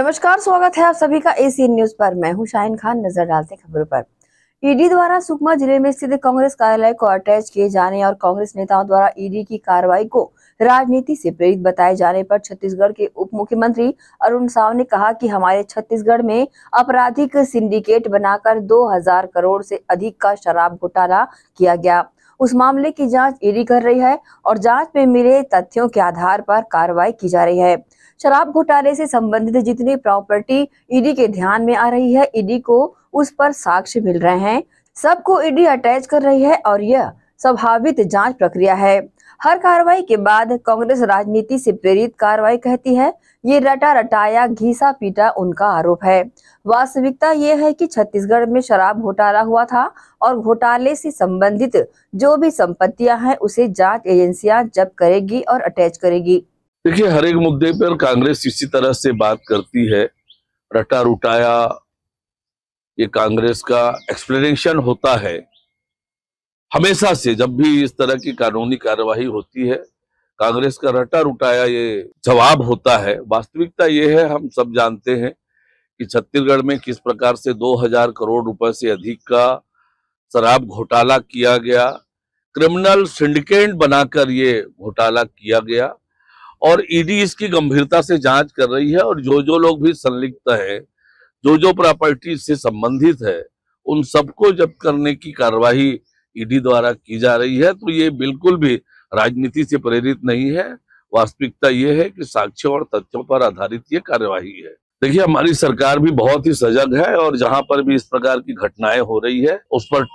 नमस्कार, स्वागत है आप सभी का एसीएन न्यूज पर। मैं हूं शाहीन खान। नजर डालते खबरों पर। ईडी द्वारा सुकमा जिले में स्थित कांग्रेस कार्यालय को अटैच किए जाने और कांग्रेस नेताओं द्वारा ईडी की कार्रवाई को राजनीति से प्रेरित बताए जाने पर छत्तीसगढ़ के उप मुख्यमंत्री अरुण साव ने कहा कि हमारे छत्तीसगढ़ में आपराधिक सिंडिकेट बनाकर 2000 करोड़ से अधिक का शराब घोटाला किया गया। उस मामले की जांच ईडी कर रही है और जांच में मिले तथ्यों के आधार पर कार्रवाई की जा रही है। शराब घोटाले से संबंधित जितनी प्रॉपर्टी ईडी के ध्यान में आ रही है, ईडी को उस पर साक्ष्य मिल रहे हैं, सबको ईडी अटैच कर रही है और यह संभावित जांच प्रक्रिया है। हर कार्रवाई के बाद कांग्रेस राजनीति से प्रेरित कार्रवाई कहती है। ये रटा रटाया घिसा पीटा उनका आरोप है। वास्तविकता ये है कि छत्तीसगढ़ में शराब घोटाला हुआ था और घोटाले से संबंधित जो भी संपत्तियां हैं उसे जांच एजेंसियां जब्त करेगी और अटैच करेगी। देखिए, हर एक मुद्दे पर कांग्रेस इसी तरह से बात करती है, रटा रुटाया। ये कांग्रेस का एक्सप्लेनेशन होता है हमेशा से। जब भी इस तरह की कानूनी कार्यवाही होती है, कांग्रेस का रटा रुटाया ये जवाब होता है। वास्तविकता ये है, हम सब जानते हैं कि छत्तीसगढ़ में किस प्रकार से 2000 करोड़ रुपए से अधिक का शराब घोटाला किया गया। क्रिमिनल सिंडिकेट बनाकर ये घोटाला किया गया और ईडी इसकी गंभीरता से जांच कर रही है और जो लोग भी संलिप्त है, जो प्रॉपर्टी से संबंधित है, उन सबको जब्त करने की कार्यवाही ईडी द्वारा की जा रही है। तो ये बिल्कुल भी राजनीति से प्रेरित नहीं है। वास्तविकता ये है कि साक्ष्यों और तथ्यों पर आधारित ये कार्यवाही है। देखिए, हमारी सरकार भी बहुत ही सजग है और जहां पर भी इस प्रकार की घटनाएं हो रही है उस पर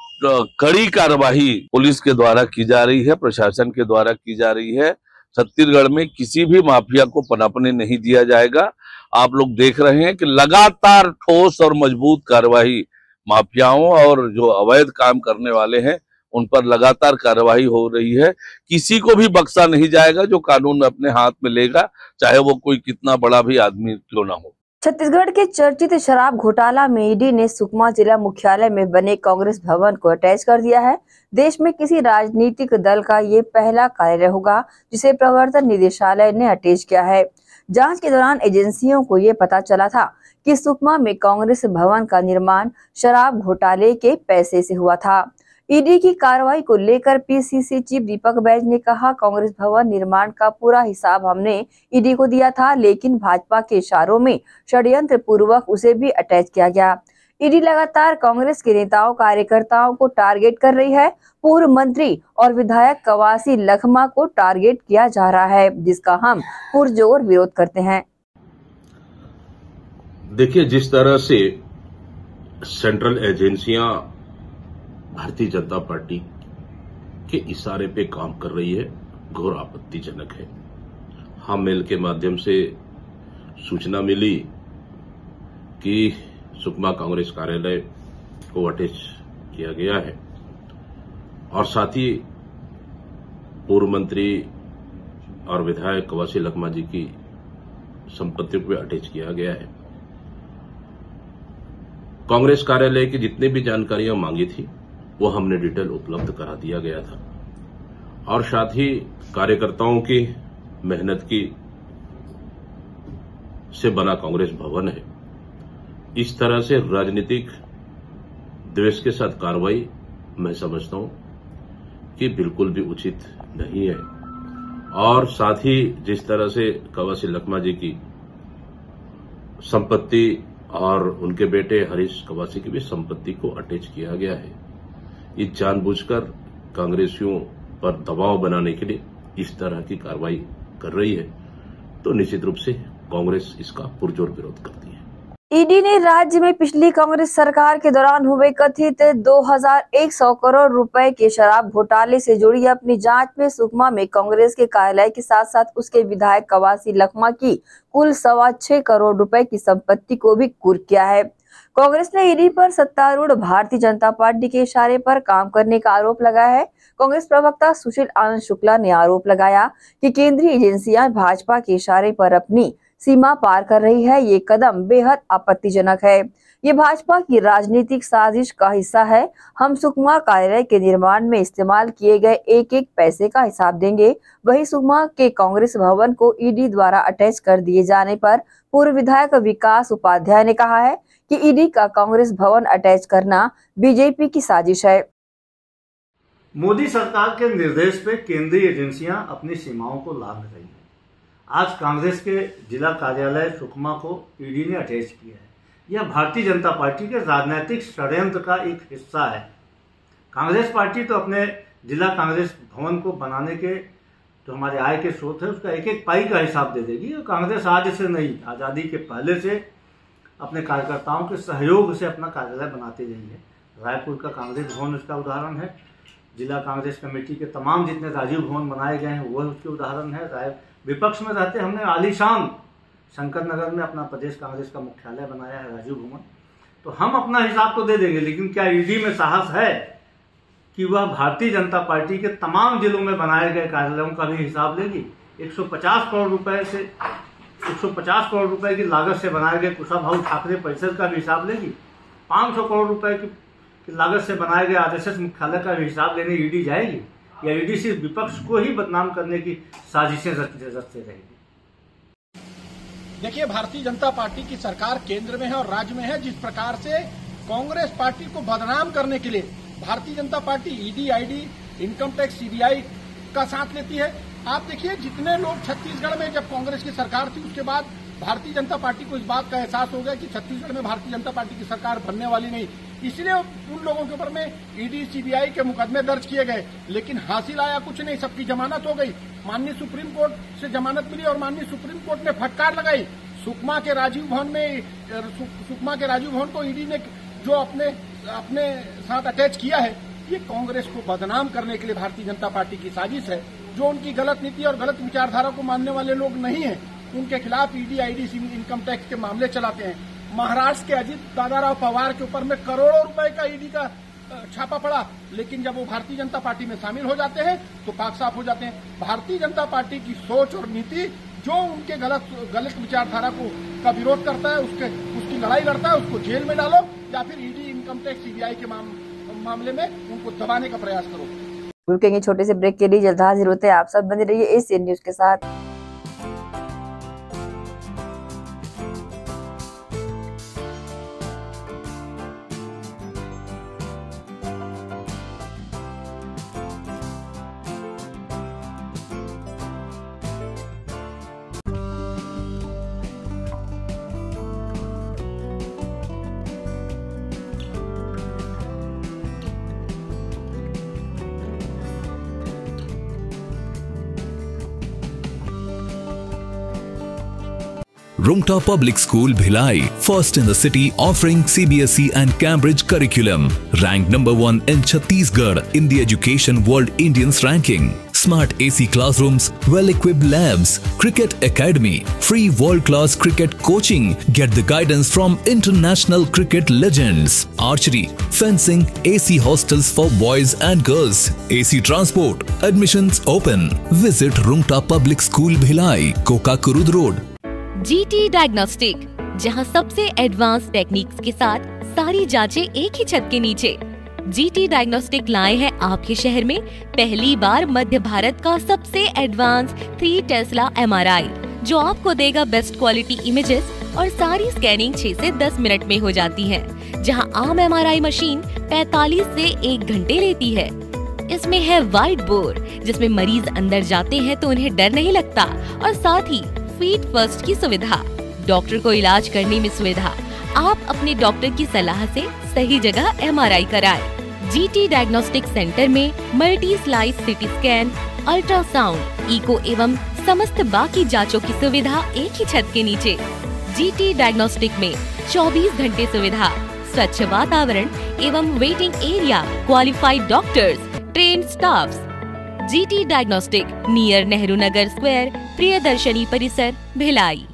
कड़ी कार्यवाही पुलिस के द्वारा की जा रही है, प्रशासन के द्वारा की जा रही है। छत्तीसगढ़ में किसी भी माफिया को पनपने नहीं दिया जाएगा। आप लोग देख रहे हैं कि लगातार ठोस और मजबूत कार्रवाई माफियाओं और जो अवैध काम करने वाले हैं उन पर लगातार कार्रवाई हो रही है। किसी को भी बख्शा नहीं जाएगा जो कानून अपने हाथ में लेगा, चाहे वो कोई कितना बड़ा भी आदमी क्यों ना हो। छत्तीसगढ़ के चर्चित शराब घोटाला में ईडी ने सुकमा जिला मुख्यालय में बने कांग्रेस भवन को अटैच कर दिया है। देश में किसी राजनीतिक दल का ये पहला कार्यालय होगा जिसे प्रवर्तन निदेशालय ने अटैच किया है। जांच के दौरान एजेंसियों को ये पता चला था कि सुकमा में कांग्रेस भवन का निर्माण शराब घोटाले के पैसे से हुआ था। ईडी की कार्रवाई को लेकर पीसीसी चीफ दीपक बैज ने कहा, कांग्रेस भवन निर्माण का पूरा हिसाब हमने ईडी को दिया था, लेकिन भाजपा के इशारों में षड्यंत्र पूर्वक उसे भी अटैच किया गया। ईडी लगातार कांग्रेस के नेताओं कार्यकर्ताओं को टारगेट कर रही है। पूर्व मंत्री और विधायक कवासी लखमा को टारगेट किया जा रहा है, जिसका हम पुरजोर विरोध करते हैं। देखिए, जिस तरह से सेंट्रल एजेंसियां भारतीय जनता पार्टी के इशारे पे काम कर रही है, घोर आपत्तिजनक है। हम मेल के माध्यम से सूचना मिली कि सुकमा कांग्रेस कार्यालय को अटैच किया गया है और साथ ही पूर्व मंत्री और विधायक कवासी लखमा जी की संपत्तियों को अटैच किया गया है। कांग्रेस कार्यालय की जितनी भी जानकारियां मांगी थी वो हमने डिटेल उपलब्ध करा दिया गया था और साथ ही कार्यकर्ताओं की मेहनत की से बना कांग्रेस भवन है। इस तरह से राजनीतिक द्वेष के साथ कार्रवाई मैं समझता हूं कि बिल्कुल भी उचित नहीं है और साथ ही जिस तरह से कवासी लखमा जी की संपत्ति और उनके बेटे हरीश कवासी की भी संपत्ति को अटैच किया गया है, ये जानबूझकर कांग्रेसियों पर दबाव बनाने के लिए इस तरह की कार्रवाई कर रही है, तो निश्चित रूप से कांग्रेस इसका पुरजोर विरोध करती है। ईडी ने राज्य में पिछली कांग्रेस सरकार के दौरान हुए कथित 2100 करोड़ रुपए के शराब घोटाले से जुड़ी अपनी जांच में सुकमा में कांग्रेस के कार्यालय के साथ साथ उसके विधायक कवासी लखमा की कुल 6.25 करोड़ रुपए की संपत्ति को भी कुर्क किया है। कांग्रेस ने ईडी पर सत्तारूढ़ भारतीय जनता पार्टी के इशारे पर काम करने का आरोप लगाया है। कांग्रेस प्रवक्ता सुशील आनंद शुक्ला ने आरोप लगाया कि केंद्रीय एजेंसियां भाजपा के इशारे पर अपनी सीमा पार कर रही है। ये कदम बेहद आपत्तिजनक है। ये भाजपा की राजनीतिक साजिश का हिस्सा है। हम सुकमा कार्यालय के निर्माण में इस्तेमाल किए गए एक एक पैसे का हिसाब देंगे। वहीं सुकमा के कांग्रेस भवन को ईडी द्वारा अटैच कर दिए जाने पर पूर्व विधायक विकास उपाध्याय ने कहा है कि ईडी का कांग्रेस भवन अटैच करना बीजेपी की साजिश है। मोदी सरकार के निर्देश पे केंद्रीय एजेंसियां अपनी सीमाओं को लांघ रही हैं। आज कांग्रेस के जिला कार्यालय सुकमा को ईडी ने अटैच किया है। यह भारतीय जनता पार्टी के राजनीतिक षड्यंत्र का एक हिस्सा है। कांग्रेस पार्टी तो अपने जिला कांग्रेस भवन को बनाने के जो हमारे आय के स्रोत है उसका एक एक पाई का हिसाब दे देगी। और कांग्रेस आज से नहीं, आज़ादी के पहले से अपने कार्यकर्ताओं के सहयोग से अपना कार्यालय बनाती रही है। रायपुर का कांग्रेस भवन उसका उदाहरण है। जिला कांग्रेस कमेटी के तमाम जितने राजीव भवन बनाए गए हैं वह उसके उदाहरण है। विपक्ष में रहते हमने आलीशान शंकर नगर में अपना प्रदेश कांग्रेस का मुख्यालय बनाया है, राजीव भवन। तो हम अपना हिसाब तो दे देंगे, लेकिन क्या ईडी में साहस है कि वह भारतीय जनता पार्टी के तमाम जिलों में बनाए गए कार्यालयों का भी हिसाब लेगी? 150 करोड़ रुपए की लागत से बनाए गए कुशाभाऊ ठाकरे परिसर का भी हिसाब लेगी? 500 करोड़ रुपए की लागत से बनाए गए आरएसएस मुख्यालय का भी हिसाब लेने ईडी जाएगी? या ईडी सिर्फ विपक्ष को ही बदनाम करने की साजिशें रचते रहेगी? देखिए, भारतीय जनता पार्टी की सरकार केंद्र में है और राज्य में है। जिस प्रकार से कांग्रेस पार्टी को बदनाम करने के लिए Bharatiya Janata party ED, ID, income tax, CBI का साथ लेती है। आप देखिए, जितने लोग छत्तीसगढ़ में जब कांग्रेस की सरकार थी उसके बाद भारतीय जनता पार्टी को इस बात का एहसास हो गया कि छत्तीसगढ़ में भारतीय जनता पार्टी की सरकार बनने वाली नहीं। इसलिए उन लोगों के ऊपर में ईडी, सीबीआई के मुकदमे दर्ज किए गए, लेकिन हासिल आया कुछ नहीं। सबकी जमानत हो गई। माननीय सुप्रीम कोर्ट से जमानत मिली और माननीय सुप्रीम कोर्ट ने फटकार लगाई। सुकमा के राजीव भवन को ईडी ने जो अपने साथ अटैच किया है, ये कांग्रेस को बदनाम करने के लिए भारतीय जनता पार्टी की साजिश है। जो उनकी गलत नीति और गलत विचारधारा को मानने वाले लोग नहीं हैं, उनके खिलाफ ईडी, आईडी, इनकम टैक्स के मामले चलाते हैं। महाराष्ट्र के अजीत दादाराव पवार के ऊपर में करोड़ों रुपए का ईडी का छापा पड़ा, लेकिन जब वो भारतीय जनता पार्टी में शामिल हो जाते हैं तो पाक साफ हो जाते हैं। भारतीय जनता पार्टी की सोच और नीति जो उनके गलत विचारधारा का विरोध करता है, उसकी लड़ाई लड़ता है, उसको जेल में डालो या फिर ईडी, इनकम टैक्स, सीबीआई के मामले में उनको दबाने का प्रयास करो। रुकेंगे छोटे से ब्रेक के लिए, जल्द हाजिर होते हैं। आप सब बने रहिए एसीएन न्यूज के साथ। Rungta Public School, Bhilai, first in the city, offering CBSE and Cambridge curriculum. Ranked number 1 in Chhattisgarh in the Education World Indians ranking. Smart AC classrooms, well-equipped labs, cricket academy, free world-class cricket coaching. Get the guidance from international cricket legends. Archery, fencing, AC hostels for boys and girls. AC transport. Admissions open. Visit Rungta Public School, Bhilai, Kokakurud Road. GT diagnostic, जहां सबसे advance techniques के साथ सारी जांचें एक ही छत के नीचे। GT डायग्नोस्टिक लाए हैं आपके शहर में पहली बार मध्य भारत का सबसे एडवांस 3 टेस्ला MRI, जो आपको देगा बेस्ट क्वालिटी इमेजेस और सारी स्कैनिंग 6 से 10 मिनट में हो जाती है, जहां आम MRI मशीन 45 से 1 घंटे लेती है। इसमें है वाइड बोर, जिसमें मरीज अंदर जाते हैं तो उन्हें डर नहीं लगता, और साथ ही फीट फर्स्ट की सुविधा, डॉक्टर को इलाज करने में सुविधा। आप अपने डॉक्टर की सलाह से सही जगह MRI कराएं। GT डायग्नोस्टिक सेंटर में multi slice CT scan, ultrasound, echo एवं समस्त बाकी जांचों की सुविधा एक ही छत के नीचे। GT डायग्नोस्टिक में 24 घंटे सुविधा, स्वच्छ वातावरण एवं waiting area, qualified doctors, trained staffs. GT diagnostic, near Nehru Nagar square, Priyadarshini परिसर, भिलाई।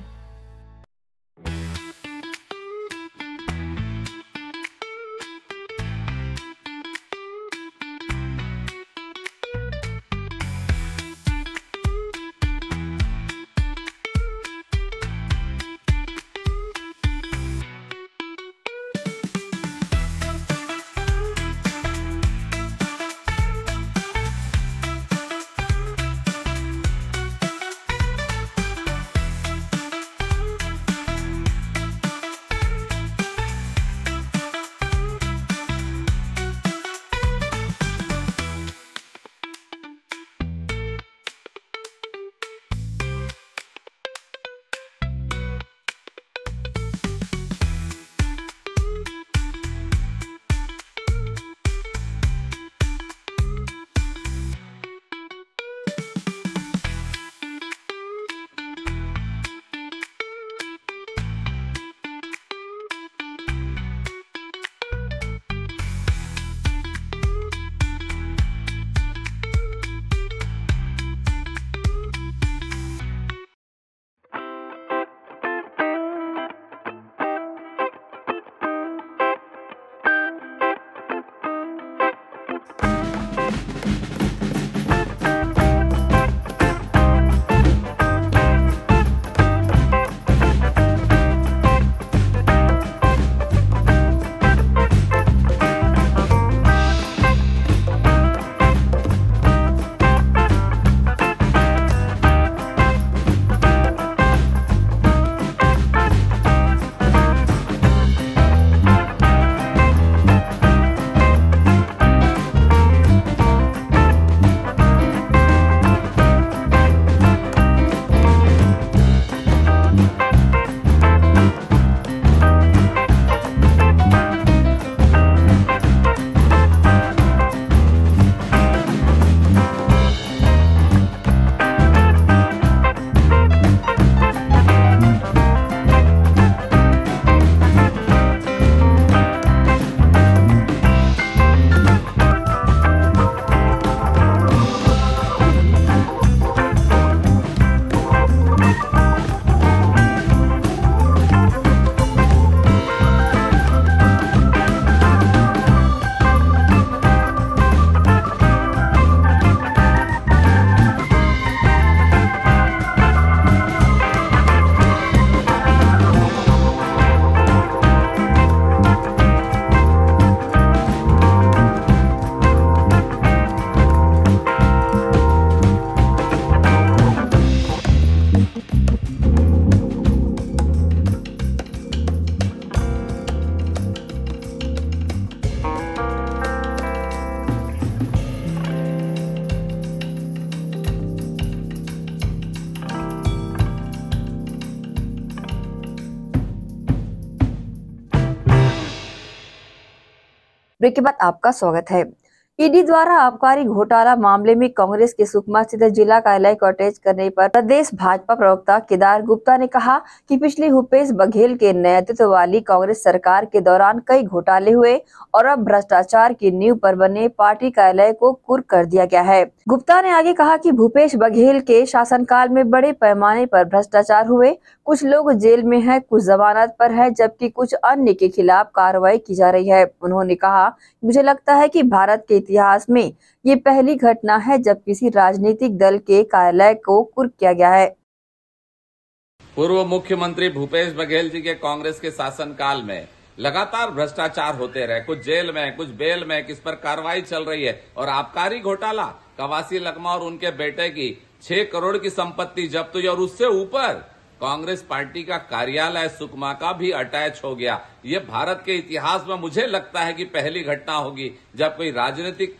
ब्रेक के बाद आपका स्वागत है। ईडी द्वारा आबकारी घोटाला मामले में कांग्रेस के सुकमा स्थित जिला कार्यालय को अटैच करने पर प्रदेश भाजपा प्रवक्ता केदार गुप्ता ने कहा कि पिछले भूपेश बघेल के नेतृत्व वाली कांग्रेस सरकार के दौरान कई घोटाले हुए और अब भ्रष्टाचार की नींव पर बने पार्टी कार्यालय को कुर्क कर दिया गया है। गुप्ता ने आगे कहा कि भूपेश बघेल के शासनकाल में बड़े पैमाने पर भ्रष्टाचार हुए, कुछ लोग जेल में हैं, कुछ जमानत पर है, जबकि कुछ अन्य के खिलाफ कार्रवाई की जा रही है। उन्होंने कहा, मुझे लगता है कि भारत के इतिहास में ये पहली घटना है जब किसी राजनीतिक दल के कार्यालय को कुर्क किया गया है। पूर्व मुख्यमंत्री भूपेश बघेल जी के कांग्रेस के शासनकाल में लगातार भ्रष्टाचार होते रहे, कुछ जेल में, कुछ बेल में, किस पर कार्रवाई चल रही है। और आबकारी घोटाला, कवासी लकमा और उनके बेटे की 6 करोड़ की संपत्ति जब्त हुई और उससे ऊपर कांग्रेस पार्टी का कार्यालय सुकमा का भी अटैच हो गया। ये भारत के इतिहास में मुझे लगता है कि पहली घटना होगी जब कोई राजनीतिक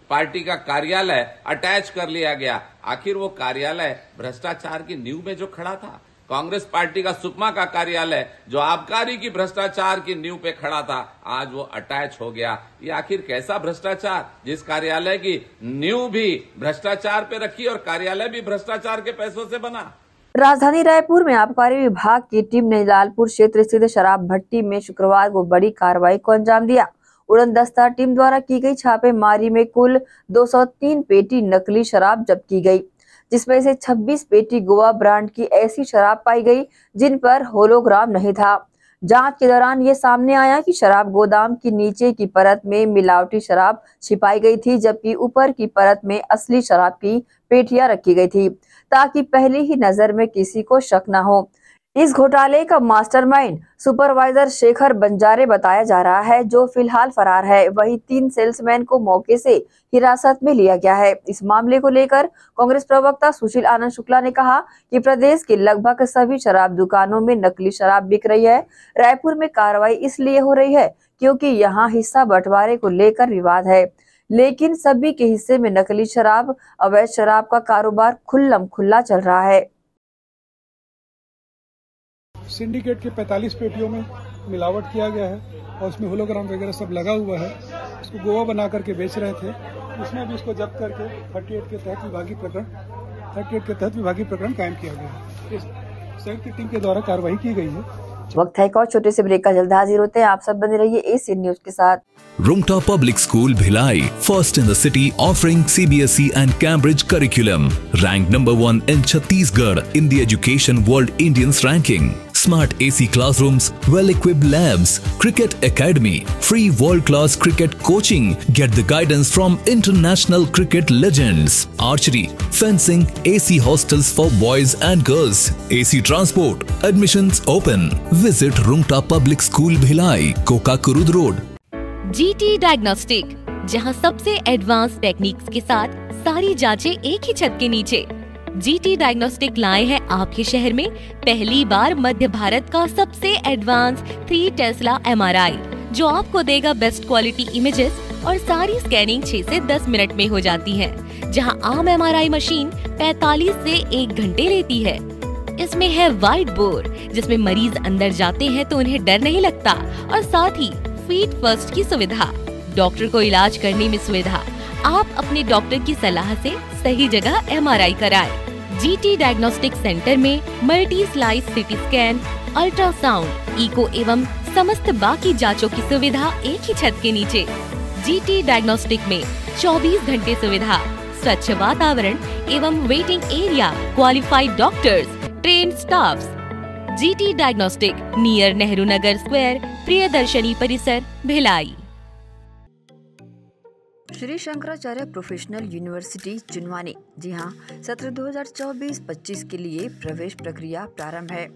पार्टी का कार्यालय अटैच कर लिया गया। आखिर वो कार्यालय भ्रष्टाचार की नींव में जो खड़ा था, कांग्रेस पार्टी का सुकमा का कार्यालय जो आबकारी की भ्रष्टाचार की नींव पे खड़ा था, आज वो अटैच हो गया। ये आखिर कैसा भ्रष्टाचार, जिस कार्यालय की नींव भी भ्रष्टाचार पे रखी और कार्यालय भी भ्रष्टाचार के पैसों से बना। राजधानी रायपुर में आबकारी विभाग की टीम ने लालपुर क्षेत्र स्थित शराब भट्टी में शुक्रवार को बड़ी कार्रवाई को अंजाम दिया। उड़न दस्ता टीम द्वारा की गई छापेमारी में कुल 203 पेटी नकली शराब जब्त की गई, जिसमें से 26 पेटी गोवा ब्रांड की ऐसी शराब पाई गई जिन पर होलोग्राम नहीं था। जांच के दौरान ये सामने आया कि शराब गोदाम की नीचे की परत में मिलावटी शराब छिपाई गई थी, जबकि ऊपर की परत में असली शराब की पेटियां रखी गई थी ताकि पहली ही नजर में किसी को शक न हो। इस घोटाले का मास्टरमाइंड सुपरवाइजर शेखर बंजारे बताया जा रहा है, जो फिलहाल फरार है। वहीं 3 सेल्समैन को मौके से हिरासत में लिया गया है। इस मामले को लेकर कांग्रेस प्रवक्ता सुशील आनंद शुक्ला ने कहा कि प्रदेश के लगभग सभी शराब दुकानों में नकली शराब बिक रही है। रायपुर में कार्रवाई इसलिए हो रही है क्योंकि यहाँ हिस्सा बंटवारे को लेकर विवाद है, लेकिन सभी के हिस्से में नकली शराब, अवैध शराब का कारोबार खुल्लम खुल्ला चल रहा है। सिंडिकेट के 45 पेटियों में मिलावट किया गया है और उसमें होलोग्राम वगैरह सब लगा हुआ है। इसको गोवा बना करके बेच रहे थे। उसमें भी इसको जब्त करके 38 के तहत विभागीय प्रकरण कायम किया गया है। इस संयुक्त टीम के द्वारा कार्रवाई की गई है। वक्त है एक और छोटे से ब्रेक का, जल्द हाजिर होते हैं। आप सब बने रहिए एसीएन न्यूज के साथ। Rungta Public School Bhilai, first in the city, offering CBSE and Cambridge curriculum. Ranked number 1 in Chhattisgarh in the Education World Indians ranking. Smart AC classrooms, well-equipped labs, cricket academy, free world-class cricket coaching. Get the guidance from international cricket legends. Archery, fencing, AC hostels for boys and girls. AC transport. Admissions open. Visit Rungta Public School Bhilai, Kokakurud Road. GT diagnostic, जहां सबसे advance techniques के साथ सारी जांचें एक ही छत के नीचे। GT डायग्नोस्टिक लाए हैं आपके शहर में पहली बार मध्य भारत का सबसे एडवांस 3 टेस्ला MRI, जो आपको देगा बेस्ट क्वालिटी इमेजेस और सारी स्कैनिंग 6 से 10 मिनट में हो जाती है, जहां आम MRI मशीन 45 से 1 घंटे लेती है। इसमें है वाइट बोर्ड, जिसमें मरीज अंदर जाते हैं तो उन्हें डर नहीं लगता, और साथ ही फीट फर्स्ट की सुविधा, डॉक्टर को इलाज करने में सुविधा। आप अपने डॉक्टर की सलाह से सही जगह MRI कराएं। GT डायग्नोस्टिक सेंटर में multi slice CT scan, ultrasound, echo एवं समस्त बाकी जांचों की सुविधा एक ही छत के नीचे। GT डायग्नोस्टिक में 24 घंटे सुविधा, स्वच्छ वातावरण एवं waiting area, qualified doctors, trained staffs. GT diagnostic, near Nehru Nagar square, Priyadarshini परिसर, भिलाई। श्री शंकराचार्य प्रोफेशनल यूनिवर्सिटी चिनवानी, जी हाँ, सत्र 2024-25 के लिए प्रवेश प्रक्रिया प्रारंभ है।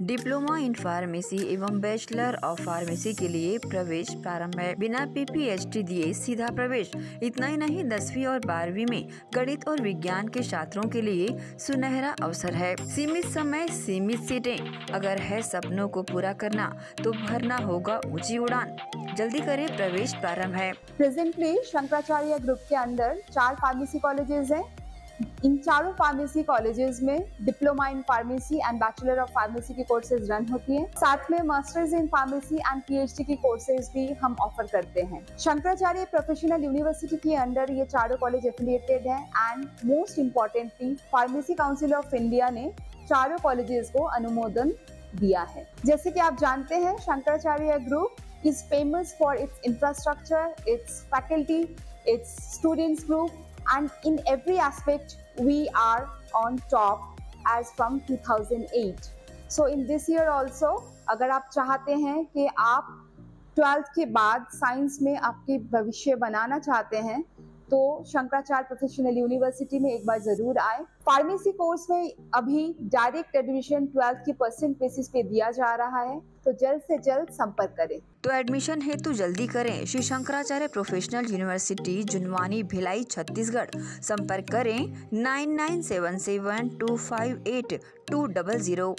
डिप्लोमा इन फार्मेसी एवं बैचलर ऑफ फार्मेसी के लिए प्रवेश प्रारंभ है। बिना PPHD दिए सीधा प्रवेश। इतना ही नहीं, 10वीं और 12वीं में गणित और विज्ञान के छात्रों के लिए सुनहरा अवसर है। सीमित समय, सीमित सीटें। अगर है सपनों को पूरा करना तो भरना होगा ऊंची उड़ान। जल्दी करें, प्रवेश प्रारंभ है। प्रेजेंटली शंकराचार्य ग्रुप के अंदर 4 फार्मेसी कॉलेजेस हैं, इन चारों फार्मेसी कॉलेजेस में diploma in pharmacy and bachelor of pharmacy की कोर्सेज रन होती हैं। साथ में masters in pharmacy and PhD की कोर्सेज भी हम ऑफर करते हैं। शंकराचार्य प्रोफेशनल यूनिवर्सिटी के अंडर ये चारों कॉलेज एफिलिएटेड हैं and most importantly pharmacy council of India ने चारों कॉलेजेस को अनुमोदन दिया है। जैसे कि आप जानते हैं, Shankaracharya group is famous for its infrastructure, its faculty, its students group, and in every aspect we are on top as from 2008. So in this year also, अगर आप चाहते हैं कि आप 12th के बाद साइंस में आपके भविष्य बनाना चाहते हैं तो शंकराचार्य प्रोफेशनल यूनिवर्सिटी में एक बार जरूर आए। फार्मेसी कोर्स में अभी डायरेक्ट एडमिशन 12th की परसेंट बेसिस पे दिया जा रहा है, तो जल्द से जल्द संपर्क करें। तो एडमिशन हेतु जल्दी करें श्री शंकराचार्य प्रोफेशनल यूनिवर्सिटी, जुनवानी, भिलाई, छत्तीसगढ़। संपर्क करें 9977258200।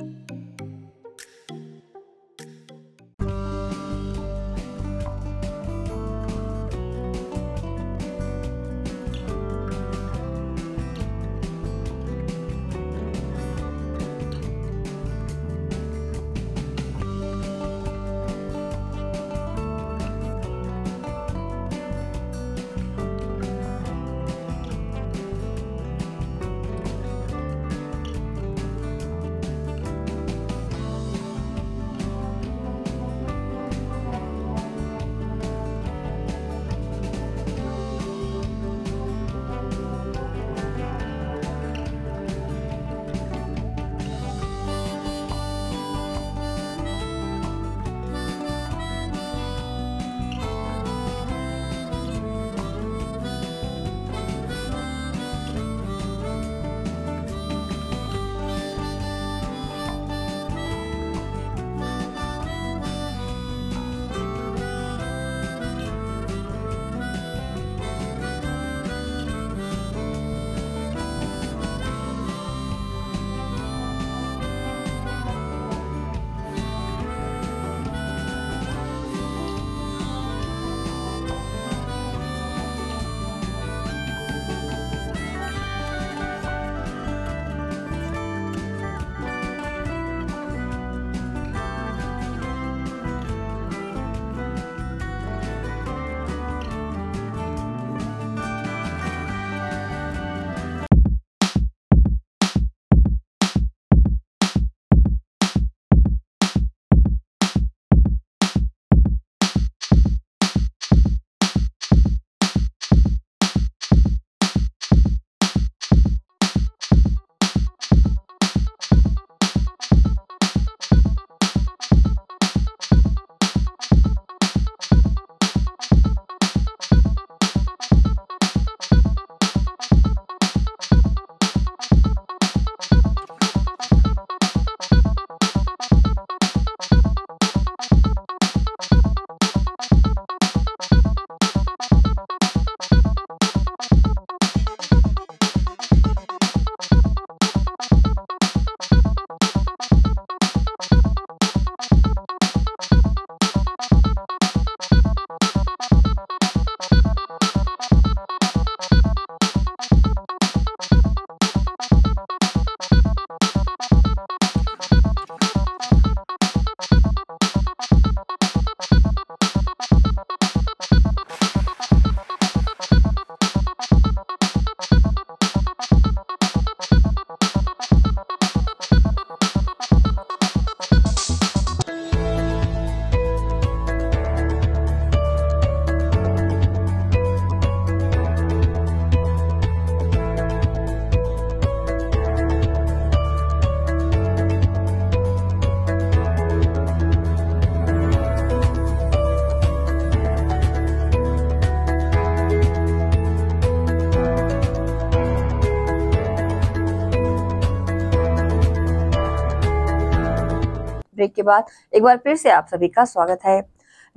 ब्रेक के बाद एक बार फिर से आप सभी का स्वागत है।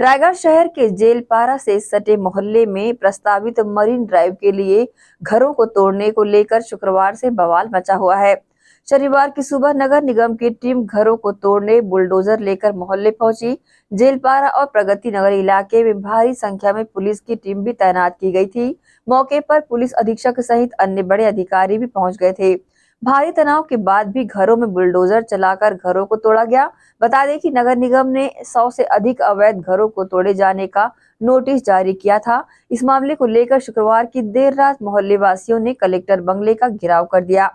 रायगढ़ शहर के जेलपारा से सटे मोहल्ले में प्रस्तावित मरीन ड्राइव के लिए घरों को तोड़ने को लेकर शुक्रवार से बवाल मचा हुआ है। शनिवार की सुबह नगर निगम की टीम घरों को तोड़ने बुलडोजर लेकर मोहल्ले पहुंची। जेलपारा और प्रगति नगर इलाके में भारी संख्या में पुलिस की टीम भी तैनात की गई थी। मौके पर पुलिस अधीक्षक सहित अन्य बड़े अधिकारी भी पहुंच गए थे। भारी तनाव के बाद भी घरों में बुलडोजर चलाकर घरों को तोड़ा गया। बता दें कि नगर निगम ने 100 से अधिक अवैध घरों को तोड़े जाने का नोटिस जारी किया था। इस मामले को लेकर शुक्रवार की देर रात मोहल्ले वासियों ने कलेक्टर बंगले का घेराव कर दिया।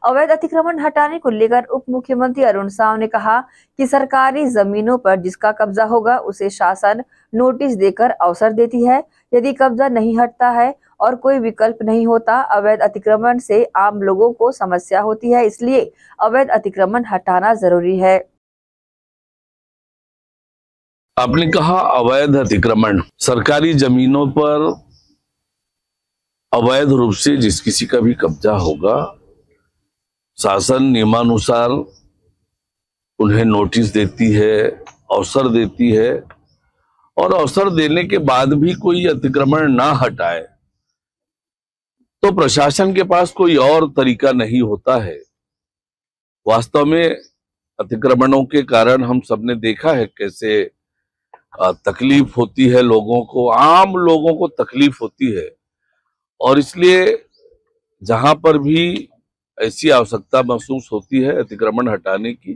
अवैध अतिक्रमण हटाने को लेकर उप मुख्यमंत्री अरुण साव ने कहा कि सरकारी जमीनों पर जिसका कब्जा होगा उसे शासन नोटिस देकर अवसर देती है। यदि कब्जा नहीं हटता है और कोई विकल्प नहीं होता, अवैध अतिक्रमण से आम लोगों को समस्या होती है, इसलिए अवैध अतिक्रमण हटाना जरूरी है। आपने कहा अवैध अतिक्रमण, सरकारी जमीनों पर अवैध रूप से जिस किसी का भी कब्जा होगा, शासन नियमानुसार उन्हें नोटिस देती है, अवसर देती है, और अवसर देने के बाद भी कोई अतिक्रमण ना हटाए तो प्रशासन के पास कोई और तरीका नहीं होता है। वास्तव में अतिक्रमणों के कारण हम सबने देखा है कैसे तकलीफ होती है लोगों को, आम लोगों को तकलीफ होती है, और इसलिए जहां पर भी ऐसी आवश्यकता महसूस होती है अतिक्रमण हटाने की,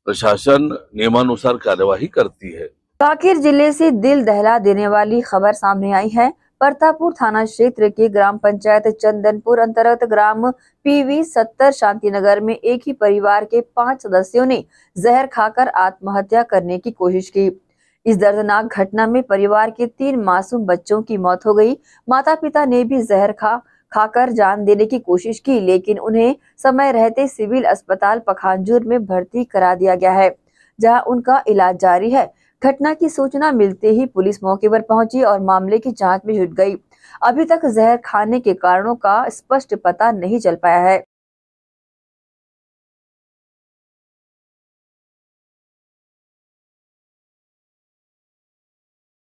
प्रशासन नियमानुसार कार्यवाही करती है। कांकेर जिले से दिल दहला देने वाली खबर सामने आई है। परतापुर थाना क्षेत्र के ग्राम पंचायत चंदनपुर अंतर्गत ग्राम PV 70 शांतिनगर में एक ही परिवार के 5 सदस्यों ने जहर खाकर आत्महत्या करने की कोशिश की। इस दर्दनाक घटना में परिवार के 3 मासूम बच्चों की मौत हो गई। माता पिता ने भी जहर खाकर जान देने की कोशिश की, लेकिन उन्हें समय रहते सिविल अस्पताल पखांजूर में भर्ती करा दिया गया है, जहां उनका इलाज जारी है। घटना की सूचना मिलते ही पुलिस मौके पर पहुंची और मामले की जांच में जुट गई। अभी तक जहर खाने के कारणों का स्पष्ट पता नहीं चल पाया है।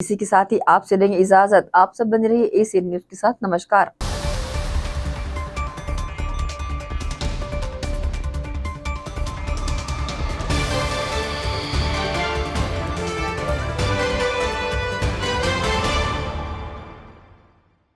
इसी के साथ ही आपसे लेंगे इजाजत। आप सब बने रहिए एसीएन न्यूज के साथ। नमस्कार।